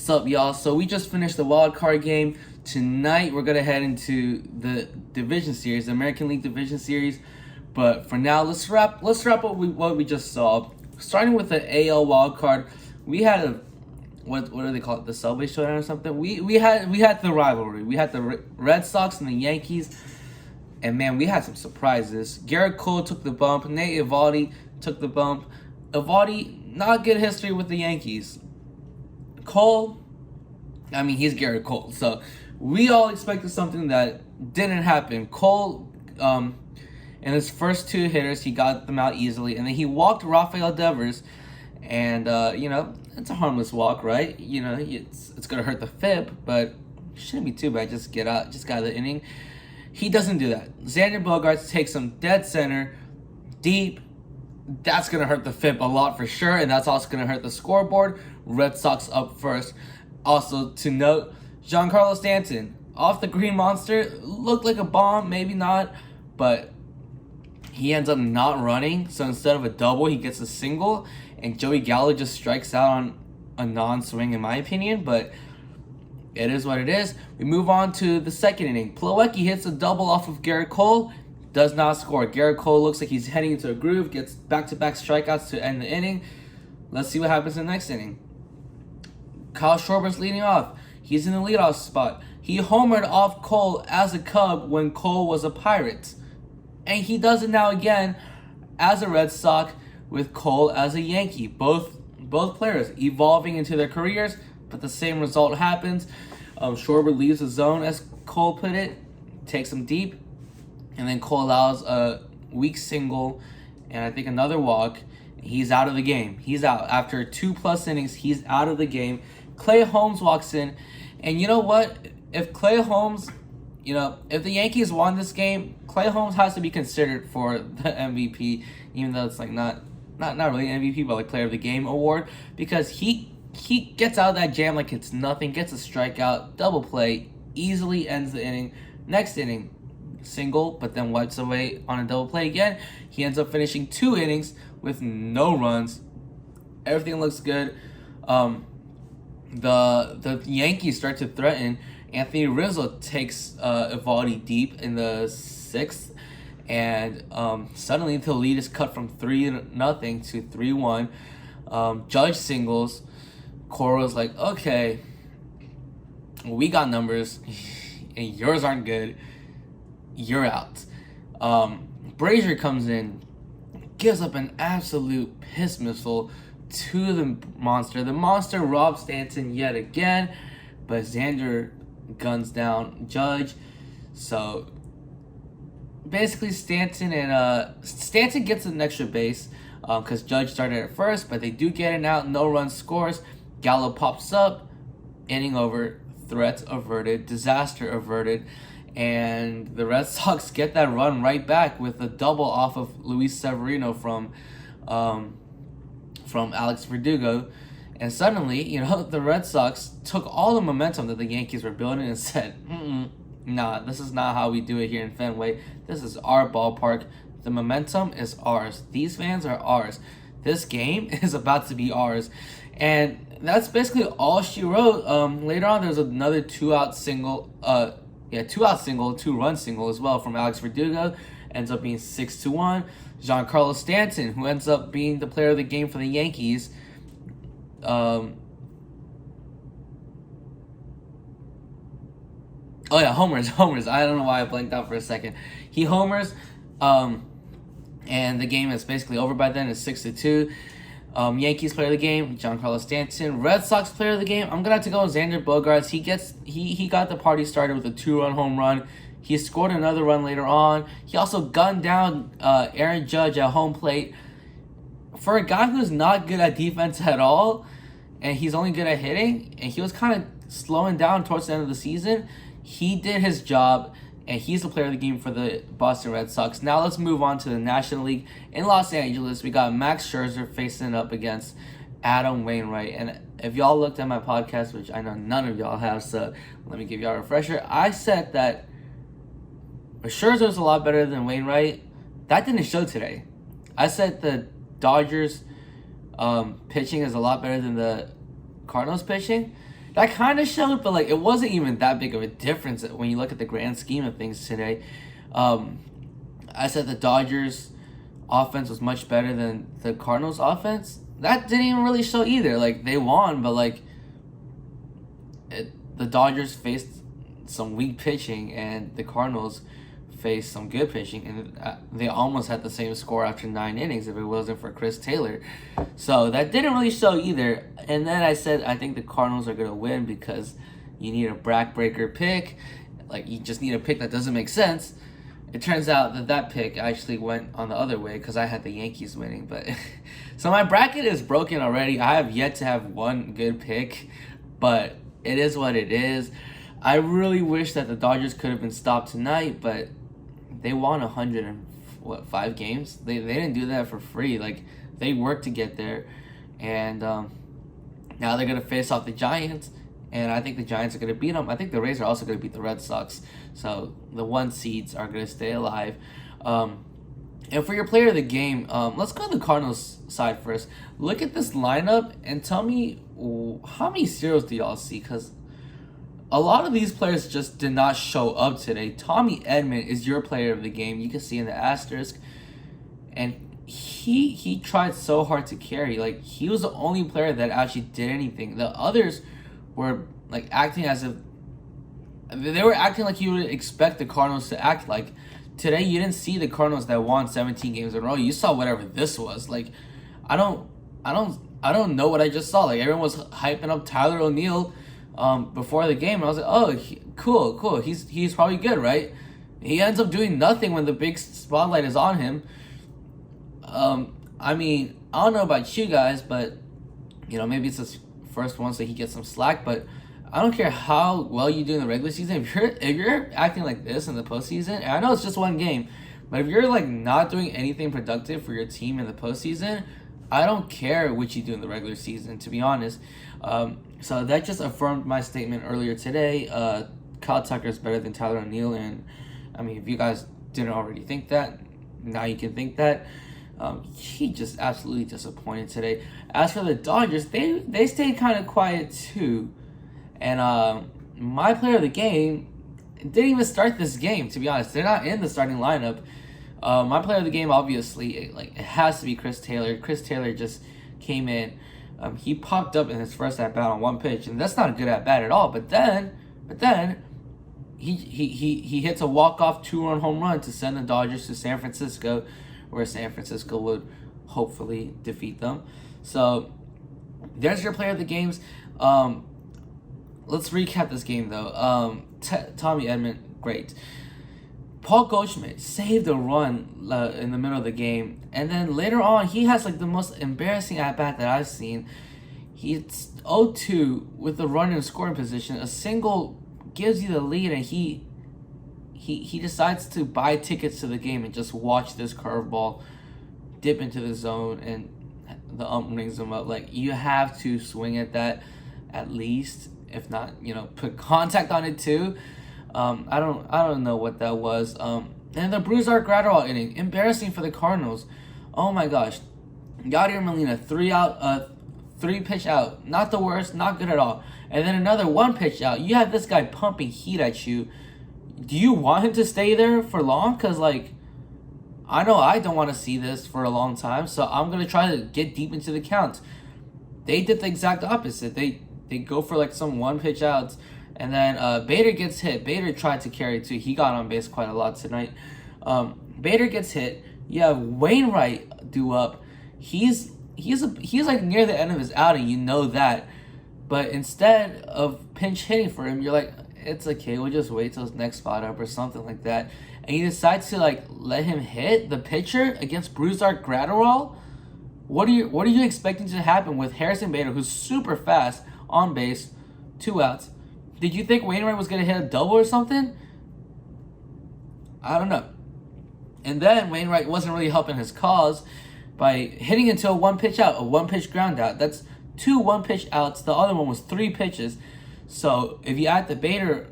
Sup, y'all? So we just finished the wild card game. Tonight we're gonna head into the division series, the American League Division Series. But for now, let's wrap up what we just saw. Starting with the AL wild card, we had a what do they call it? The Subway Showdown or something. We had the rivalry. We had the Red Sox and the Yankees, and man, we had some surprises. Garrett Cole took the bump. Nate Eovaldi took the bump. Eovaldi, not good history with the Yankees. Cole, I mean, he's Garrett Cole, so we all expected something that didn't happen. Cole, in his first two hitters, he got them out easily, and then he walked Rafael Devers, and it's a harmless walk, right? It's gonna hurt the fib, but it shouldn't be too bad. Just get out of the inning. He doesn't do that. Xander Bogaerts takes him dead center, deep. That's going to hurt the FIP a lot for sure, and that's also going to hurt the scoreboard. Red Sox up first. Also, to note, Giancarlo Stanton, off the Green Monster, looked like a bomb, maybe not, but he ends up not running, so instead of a double, he gets a single, and Joey Gallo just strikes out on a non-swing, in my opinion, but it is what it is. We move on to the second inning. Plawecki hits a double off of Garrett Cole, does not score. Garrett Cole looks like he's heading into a groove, gets back-to-back strikeouts to end the inning. Let's see what happens in the next inning. Kyle Schwarber's leading off. He's in the leadoff spot. He homered off Cole as a Cub when Cole was a Pirate. And he does it now again as a Red Sox with Cole as a Yankee. Both players evolving into their careers, but the same result happens. Schwarber leaves the zone, as Cole put it, takes him deep. And then Cole allows a weak single and I think another walk. He's out of the game. He's out. After 2+ innings, he's out of the game. Clay Holmes walks in. And you know what? If Clay Holmes, if the Yankees won this game, Clay Holmes has to be considered for the MVP, even though it's like not really MVP, but like Player of the Game award. Because he gets out of that jam like it's nothing, gets a strikeout, double play, easily ends the inning. Next inning, single, but then wipes away on a double play again. He ends up finishing 2 innings with no runs. Everything looks good. The Yankees start to threaten. Anthony Rizzo takes Eovaldi deep in the 6th, and suddenly the lead is cut from 3-0 to 3-1. Judge singles. Coro's like, okay, we got numbers, and yours aren't good. You're out. Brazier comes in, gives up an absolute piss missile to the Monster. The Monster robs Stanton yet again, but Xander guns down Judge. So basically, Stanton gets an extra base because Judge started at first, but they do get it out. No run scores. Gallo pops up. Inning over. Threat averted. Disaster averted. And the Red Sox get that run right back with a double off of Luis Severino from Alex Verdugo. And suddenly, the Red Sox took all the momentum that the Yankees were building and said, nah, this is not how we do it here in Fenway. This is our ballpark. The momentum is ours. These fans are ours. This game is about to be ours. And that's basically all she wrote. Later on, there's another 2-out single. 2-out single, 2-run single as well from Alex Verdugo. Ends up being 6-1. Giancarlo Stanton, who ends up being the player of the game for the Yankees. Homers. I don't know why I blanked out for a second. He homers, and the game is basically over by then. It's 6-2. Yankees player of the game, Giancarlo Stanton. Red Sox player of the game, I'm gonna have to go with Xander Bogaerts. He got the party started with a 2-run home run. He scored another run later on. He also gunned down Aaron Judge at home plate. For a guy who's not good at defense at all, and he's only good at hitting, and he was kind of slowing down towards the end of the season, he did his job, and he's the player of the game for the Boston Red Sox. Now let's move on to the National League. In Los Angeles, we got Max Scherzer facing up against Adam Wainwright. And if y'all looked at my podcast, which I know none of y'all have, so let me give y'all a refresher. I said that Scherzer was a lot better than Wainwright. That didn't show today. I said the Dodgers pitching is a lot better than the Cardinals pitching. that kind of showed, but like it wasn't even that big of a difference when you look at the grand scheme of things today. I said the Dodgers offense was much better than the Cardinals offense. That didn't even really show either. Like they won, but like the Dodgers faced some weak pitching and the Cardinals faced some good pitching, and they almost had the same score after 9 innings if it wasn't for Chris Taylor. So that didn't really show either. And then I said I think the Cardinals are going to win because you need a backbreaker pick. Like you just need a pick that doesn't make sense. It turns out that pick actually went on the other way because I had the Yankees winning. But so my bracket is broken already. I have yet to have one good pick, but it is what it is. I really wish that the Dodgers could have been stopped tonight, but they won 105 games. They didn't do that for free. Like they worked to get there, and now they're gonna face off the Giants, and I think the Giants are gonna beat them. I think the Rays are also gonna beat the Red Sox. So the 1 seeds are gonna stay alive. And for your player of the game, let's go to the Cardinals side first. Look at this lineup and tell me how many zeros do y'all see? Because a lot of these players just did not show up today. Tommy Edman is your player of the game. You can see in the asterisk. And he tried so hard to carry. Like, he was the only player that actually did anything. The others were, like, acting as if... They were acting like you would expect the Cardinals to act like. Today, you didn't see the Cardinals that won 17 games in a row. You saw whatever this was. Like, I don't know what I just saw. Like, everyone was hyping up Tyler O'Neill before the game. And I was like, oh, cool. He's probably good, right? He ends up doing nothing when the big spotlight is on him. I mean, I don't know about you guys, but, you know, maybe it's his first one, so he gets some slack, but I don't care how well you do in the regular season. If you're acting like this in the postseason, and I know it's just one game, but if you're like not doing anything productive for your team in the postseason, I don't care what you do in the regular season, to be honest. So that just affirmed my statement earlier today. Kyle Tucker is better than Tyler O'Neill, and I mean, if you guys didn't already think that, now you can think that. He just absolutely disappointed today. As for the Dodgers, they stayed kind of quiet too. And my player of the game didn't even start this game, to be honest. They're not in the starting lineup. My player of the game, obviously, it has to be Chris Taylor. Chris Taylor just came in. He popped up in his first at-bat on 1 pitch, and that's not a good at-bat at all. But then he hits a walk-off 2-run home run to send the Dodgers to San Francisco, where San Francisco would hopefully defeat them. So there's your player of the games. Let's recap this game, though. Tommy Edman, great. Paul Goldschmidt saved a run in the middle of the game. And then later on, he has like the most embarrassing at-bat that I've seen. He's 0-2 with the runner in scoring position. A single gives you the lead, and he decides to buy tickets to the game and just watch this curveball dip into the zone, and the ump rings him up. Like, you have to swing at that at least. If not, put contact on it too. I don't know what that was. And the Brusdar Graterol inning, embarrassing for the Cardinals. Oh my gosh, Yadier Molina 3 pitch out, not the worst, not good at all. And then another 1 pitch out. You have this guy pumping heat at you. Do you want him to stay there for long? Cause I know I don't want to see this for a long time. So I'm gonna try to get deep into the count. They did the exact opposite. They go for like some 1 pitch outs, and then Bader gets hit. Bader tried to carry too. He got on base quite a lot tonight. Bader gets hit. You have Wainwright due up. He's like near the end of his outing. You know that, but instead of pinch hitting for him, you're like, it's okay. We'll just wait till his next spot up or something like that. And you decide to like let him hit the pitcher against Brusdar Graterol. What are you expecting to happen with Harrison Bader, who's super fast? On base, 2 outs. Did you think Wainwright was going to hit a double or something? I don't know. And then Wainwright wasn't really helping his cause by hitting into a 1 pitch out, a 1 pitch ground out. That's 2 1 pitch outs. The other one was 3 pitches. So if you add the Bader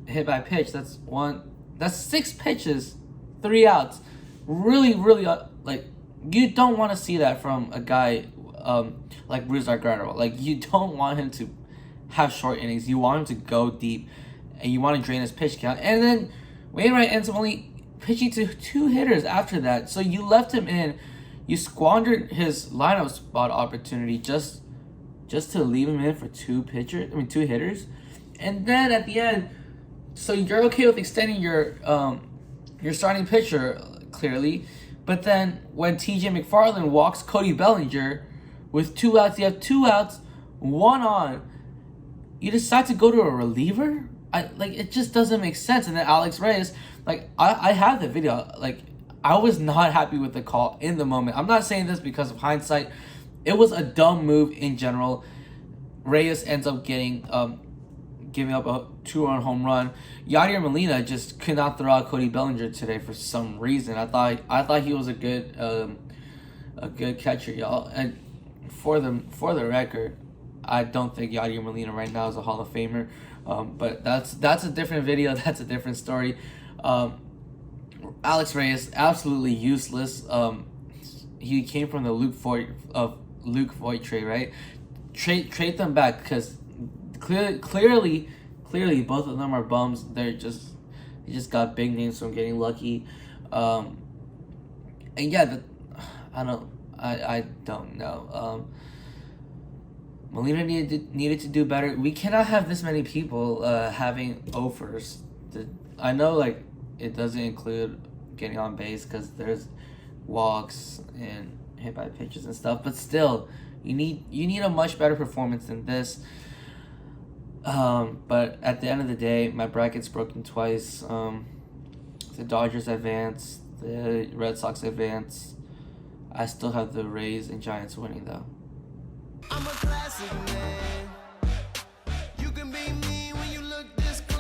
hit by pitch, that's 6 pitches, 3 outs. Really, you don't want to see that from a guy like Brusdar Graterol. Like, you don't want him to have short innings. You want him to go deep, and you want to drain his pitch count. And then Wainwright ends up only pitching to 2 hitters after that. So you left him in. You squandered his lineup spot opportunity just to leave him in for 2 hitters. And then at the end, so you're okay with extending your starting pitcher clearly, but then when TJ McFarland walks Cody Bellinger with 2 outs, you have 2 outs, 1 on. You decide to go to a reliever? It just doesn't make sense. And then Alex Reyes, I have the video. I was not happy with the call in the moment. I'm not saying this because of hindsight. It was a dumb move in general. Reyes ends up giving up a 2-run home run. Yadier Molina just could not throw out Cody Bellinger today for some reason. I thought he was a good catcher, y'all. And for the record, I don't think Yadier Molina right now is a Hall of Famer. But that's a different video. That's a different story. Alex Reyes, absolutely useless. He came from the Luke Voit trade, right? Trade them back, because clearly both of them are bums. They just got big names from getting lucky. And yeah, I don't know. Molina needed to do better. We cannot have this many people having offers. I know it doesn't include getting on base because there's walks and hit by pitches and stuff, but still, you need a much better performance than this. But at the end of the day, my bracket's broken twice. The Dodgers advance, the Red Sox advance. I still have the Rays and Giants winning though. I'm a classic man. You can be